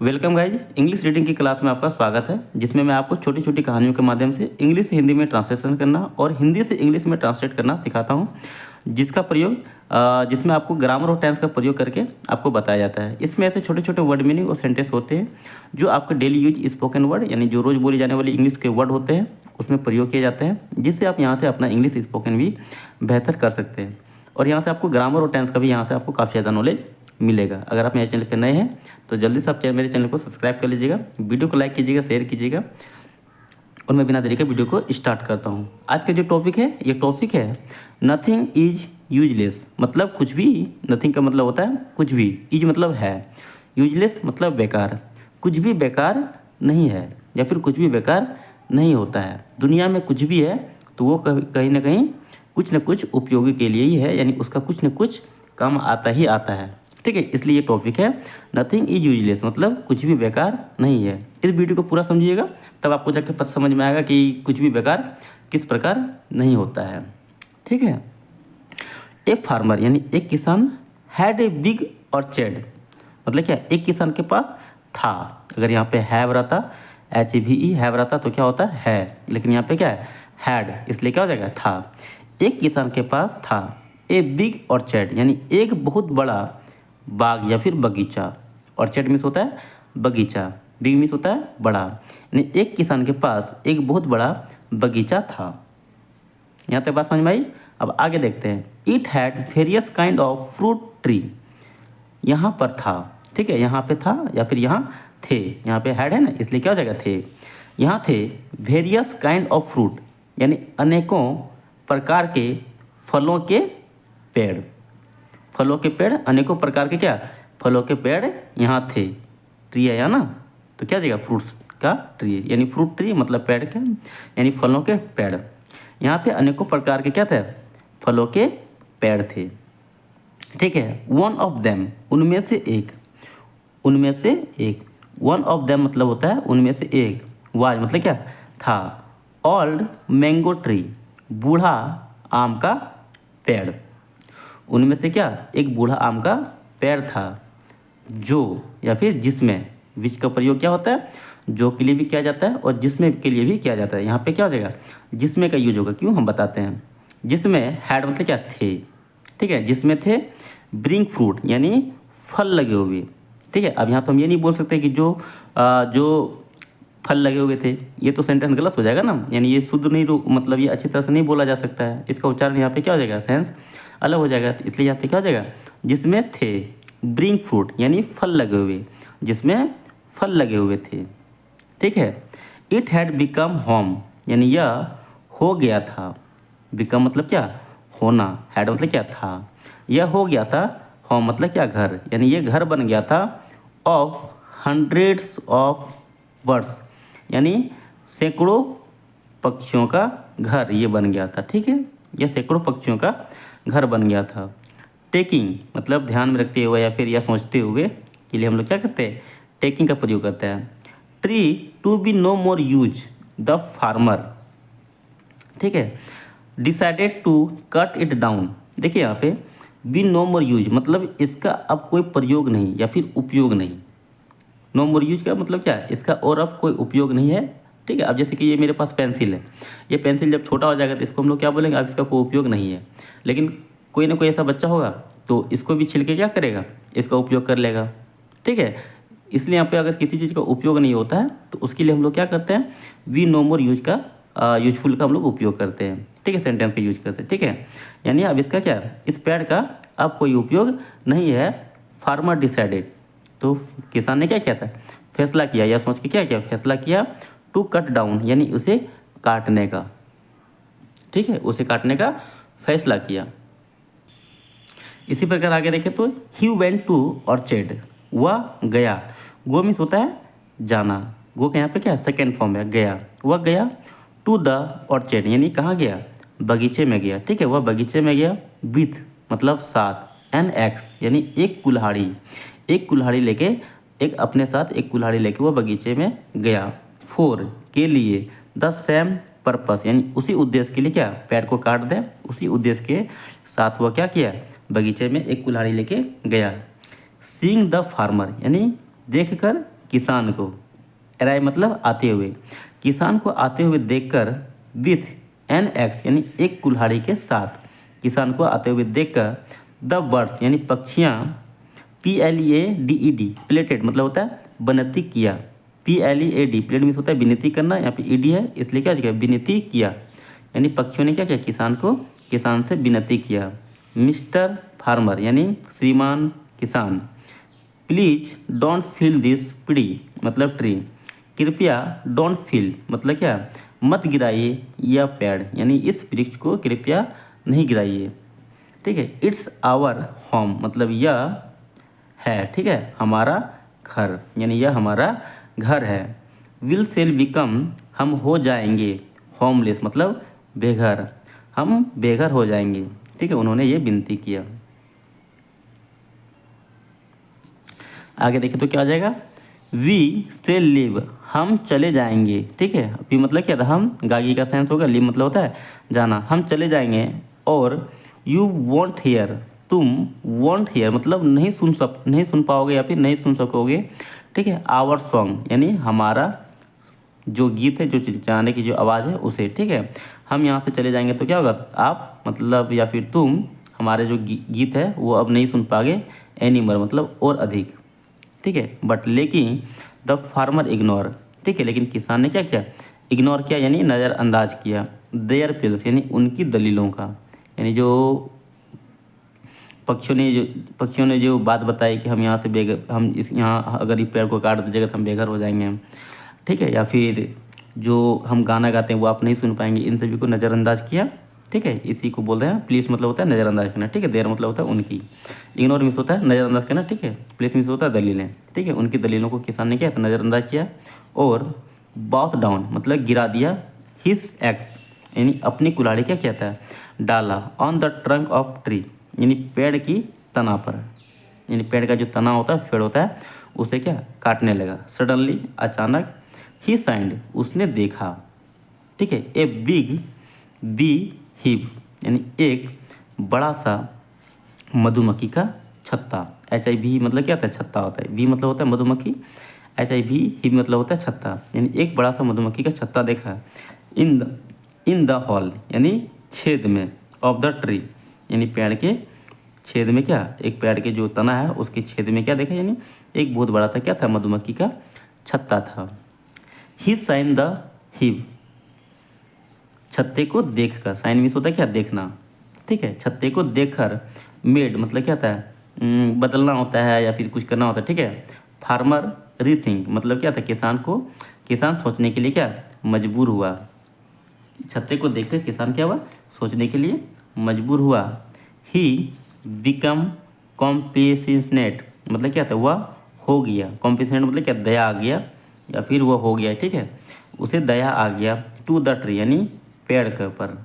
Welcome guys, English reading की class में आपका स्वागत है, जिसमें मैं आपको छोटी छोटी कहानियों के माध्यम से इंग्लिश से हिंदी में ट्रांसलेशन करना और हिंदी से इंग्लिश में ट्रांसलेट करना सिखाता हूं, जिसका प्रयोग जिसमें आपको ग्रामर और टेंस का प्रयोग करके आपको बताया जाता है। इसमें ऐसे छोटे छोटे वर्ड मीनिंग और सेंटेंस होते हैं जो आपके डेली यूज स्पोकन वर्ड यानी जो रोज़ बोली जाने वाली इंग्लिश के वर्ड होते हैं उसमें प्रयोग किए जाते हैं, जिससे आप यहाँ से अपना इंग्लिश स्पोकन भी बेहतर कर सकते हैं। और यहाँ से आपको ग्रामर और टेंस का भी यहाँ से आपको काफ़ी ज़्यादा नॉलेज मिलेगा। अगर आप मेरे चैनल पर नए हैं तो जल्दी से आप मेरे चैनल को सब्सक्राइब कर लीजिएगा, वीडियो को लाइक कीजिएगा, शेयर कीजिएगा। और मैं बिना देरी के वीडियो को स्टार्ट करता हूँ। आज का जो टॉपिक है, ये टॉपिक है नथिंग इज यूजलेस, मतलब कुछ भी। नथिंग का मतलब होता है कुछ भी, इज मतलब है, यूजलेस मतलब बेकार। कुछ भी बेकार नहीं है या फिर कुछ भी बेकार नहीं होता है। दुनिया में कुछ भी है तो वो कहीं ना कहीं कुछ न कुछ उपयोगी के लिए ही है, यानी उसका कुछ न कुछ काम आता ही आता है। ठीक है, इसलिए ये टॉपिक है नथिंग इज यूजलेस, मतलब कुछ भी बेकार नहीं है। इस वीडियो को पूरा समझिएगा, तब आपको जाकर पता समझ में आएगा कि कुछ भी बेकार किस प्रकार नहीं होता है। ठीक है, ए फार्मर यानी एक किसान हैड ए बिग ऑर्चर्ड, मतलब क्या, एक किसान के पास था। अगर यहाँ पे हैव रहता, HVE हैव रहता तो क्या होता है, लेकिन यहाँ पे क्या है हैड, इसलिए क्या हो जाएगा था। एक किसान के पास था ए बिग ऑर्चर्ड, यानी एक बहुत बड़ा बाग या फिर बगीचा। ऑर्चर्ड मीन्स होता है बगीचा, बिग मीन्स होता है बड़ा, यानी एक किसान के पास एक बहुत बड़ा बगीचा था। यहाँ तक बात समझ में आई। अब आगे देखते हैं। It had various kind of fruit tree, यहाँ पर था। ठीक है, यहाँ पे था या फिर यहाँ थे, यहाँ पे हैड है ना, इसलिए क्या हो जाएगा थे। यहाँ थे वेरियस काइंड ऑफ फ्रूट, यानी अनेकों प्रकार के फलों के पेड़। फलों के पेड़, अनेकों प्रकार के क्या फलों के पेड़ यहाँ थे। ट्री है यहाँ ना, तो क्या जाएगा फ्रूट्स का ट्री, यानी फ्रूट ट्री मतलब पेड़ के, यानी फलों के पेड़। यहाँ पे अनेकों प्रकार के क्या थे, फलों के पेड़ थे। ठीक है, वन ऑफ देम, उनमें से एक, उनमें से एक। वन ऑफ देम मतलब होता है उनमें से एक। वाज मतलब क्या था। ओल्ड मैंगो ट्री, बूढ़ा आम का पेड़। उनमें से क्या एक बूढ़ा आम का पेड़ था, जो या फिर जिसमें, विच का प्रयोग क्या होता है, जो के लिए भी किया जाता है और जिसमें के लिए भी किया जाता है। यहाँ पे क्या हो जाएगा जिसमें का यूज होगा, क्यों हम बताते हैं। जिसमें हैड मतलब क्या थे। ठीक है, जिसमें थे ब्रिंग फ्रूट, यानी फल लगे हुए। ठीक है, अब यहाँ तो हम ये नहीं बोल सकते कि जो फल लगे हुए थे, ये तो सेंटेंस गलत हो जाएगा ना, यानी ये शुद्ध नहीं, मतलब ये अच्छी तरह से नहीं बोला जा सकता है। इसका उच्चारण यहाँ पे क्या हो जाएगा, सेंस अलग हो जाएगा। तो इसलिए यहाँ पे क्या हो जाएगा, जिसमें थे ब्रिंग फ्रूट, यानी फल लगे हुए, जिसमें फल लगे हुए थे। ठीक है, इट हैड बिकम होम, यानी यह हो गया था। बिकम मतलब क्या होना, हैड मतलब क्या था, यह हो गया था। होम मतलब क्या घर, यानी ये घर बन गया था। ऑफ हंड्रेड्स ऑफ बर्ड्स, यानी सैकड़ों पक्षियों का घर ये बन गया था। ठीक है, यह सैकड़ों पक्षियों का घर बन गया था। टेकिंग मतलब ध्यान में रखते हुए या फिर यह सोचते हुए के लिए हम लोग क्या करते हैं, टेकिंग का प्रयोग करते हैं। Tree to be no more use, the farmer, ठीक है, decided to cut it down. देखिए यहाँ पे बी नो मोर यूज मतलब इसका अब कोई प्रयोग नहीं या फिर उपयोग नहीं। नो मोर यूज का मतलब क्या है, इसका और अब कोई उपयोग नहीं है। ठीक है, अब जैसे कि ये मेरे पास पेंसिल है, ये पेंसिल जब छोटा हो जाएगा तो इसको हम लोग क्या बोलेंगे, अब इसका कोई उपयोग नहीं है। लेकिन कोई ना कोई ऐसा बच्चा होगा तो इसको भी छिल के क्या करेगा, इसका उपयोग कर लेगा। ठीक है, इसलिए यहाँ पे अगर किसी चीज़ का उपयोग नहीं होता है तो उसके लिए हम लोग क्या करते हैं, वी नो मोर यूज का यूजफुल का हम लोग उपयोग करते हैं। ठीक है, सेंटेंस का यूज करते हैं। ठीक है, यानी अब इसका क्या, इस पेड़ का अब कोई उपयोग नहीं है। फार्मर डिसाइडेड, तो किसान ने क्या किया था, फैसला किया, या सोच के क्या किया, फैसला किया। टू कट डाउन यानी उसे काटने का। ठीक है, उसे काटने का फैसला किया। इसी प्रकार आगे देखें तो ही वेंट टू ऑर्चर्ड, वह गया। गो मीन्स होता है जाना, गो के यहाँ पे क्या है सेकेंड फॉर्म है गया। वह गया टू द ऑर्चर्ड, यानी कहाँ गया, बगीचे में गया। ठीक है, वह बगीचे में गया। विथ मतलब साथ, एन एक्स यानी एक कुल्हाड़ी, एक कुल्हाड़ी लेके, एक अपने साथ एक कुल्हाड़ी लेके वह बगीचे में गया। फोर के लिए, द सेम पर्पस यानी उसी उद्देश्य के लिए, क्या पेड़ को काट दे, उसी उद्देश्य के साथ वह क्या किया, बगीचे में एक कुल्हाड़ी लेके गया। सीइंग द फार्मर यानी देखकर किसान को, अराइव मतलब आते हुए, किसान को आते हुए देखकर, विथ एन एक्स यानी एक कुल्हाड़ी के साथ, किसान को आते हुए देखकर, द बर्ड्स यानी पक्षियाँ, PLEADED प्लेटेड मतलब होता है बनती किया, PLEAD प्लेट मीन्स होता है विनती करना, यहाँ पे ईडी है इसलिए क्या हो जाएगा विनती किया, यानी पक्षियों ने क्या किया किसान को, किसान से विनती किया। मिस्टर फार्मर यानी श्रीमान किसान, please don't feel this tree मतलब ट्री, कृपया डोंट फील मतलब क्या मत गिराइए या पेड़, यानी इस वृक्ष को कृपया नहीं गिराइए, ठीक है। इट्स आवर होम मतलब यह है, ठीक है, हमारा घर, यानी यह हमारा घर है। विल सेल बिकम हम हो जाएंगे, होमलेस मतलब बेघर, हम बेघर हो जाएंगे, ठीक है, उन्होंने ये विनती किया। आगे देखें तो क्या आ जाएगा, वी सेल लिव हम चले जाएंगे, ठीक है, वी मतलब क्या था हम, गागी का सेंस होगा, लिव मतलब होता है जाना, हम चले जाएंगे। और यू वॉन्ट हेयर तुम, वॉन्ट हेयर मतलब नहीं सुन पाओगे या फिर नहीं सुन सकोगे, ठीक है, आवर सॉन्ग यानी हमारा जो गीत है, जो चिल्लाने की जो आवाज़ है उसे, ठीक है, हम यहाँ से चले जाएंगे तो क्या होगा, आप मतलब या फिर तुम हमारे जो गीत है वो अब नहीं सुन पाओगे, एनीमोर मतलब और अधिक, ठीक है। बट लेकिन द फार्मर इग्नोर, ठीक है, लेकिन किसान ने क्या किया, इग्नोर किया यानी नज़रअंदाज किया, देयर पिल्स यानी उनकी दलीलों का, यानी जो पक्षियों ने जो बात बताई कि हम यहाँ से बेघर, हम इस यहाँ अगर इस पेड़ को काट दीजिएगा तो हम बेघर हो जाएंगे, ठीक है, या फिर जो हम गाना गाते हैं वो आप नहीं सुन पाएंगे, इन सभी को नज़रअंदाज किया, ठीक है, इसी को बोलते हैं प्लीज मतलब होता है नज़रअंदाज करना, ठीक है, देर मतलब होता है उनकी, इग्नोर मीन्स होता है नज़रअंदाज करना, ठीक है, प्लीज मीन्स होता है दलीलें, ठीक है, उनकी दलीलों को किसान ने क्या था नज़रअंदाज किया। और बाउथ डाउन मतलब गिरा दिया, हिस एक्स यानी अपनी कुल्हाड़ी क्या किया था डाला, on the trunk of tree यानी पेड़ की तना पर, यानी पेड़ का जो तना होता है पेड़ होता है उसे क्या काटने लगा। सडनली अचानक, ही साइंड उसने देखा, ठीक है, ए बिग बी हिव यानी एक बड़ा सा मधुमक्खी का छत्ता, HIV मतलब क्या होता है छत्ता होता है, बी मतलब होता है मधुमक्खी, HIV हिव मतलब होता है छत्ता, यानी एक बड़ा सा मधुमक्खी का छत्ता देखा। इन द हॉल यानी छेद में, ऑफ द ट्री यानी पेड़ के छेद में, क्या एक पेड़ के जो तना है उसके छेद में क्या देखा, यानी एक बहुत बड़ा सा क्या था मधुमक्खी का छत्ता था। ही साइन द हिव छत्ते को देखकर, साइन मीन्स होता है क्या देखना, ठीक है, छत्ते को देखकर, मेड मतलब क्या होता है बदलना होता है या फिर कुछ करना होता है, ठीक है। फार्मर रीथिंक मतलब क्या था किसान सोचने के लिए क्या मजबूर हुआ, छत्ते को देखकर किसान क्या हुआ सोचने के लिए मजबूर हुआ। ही बिकम कॉम्पेशनेट मतलब क्या था वह हो गया, कॉम्पेशनेट मतलब क्या दया आ गया या फिर वह हो गया, ठीक है, उसे दया आ गया। टू द ट्री यानी पेड़ के ऊपर,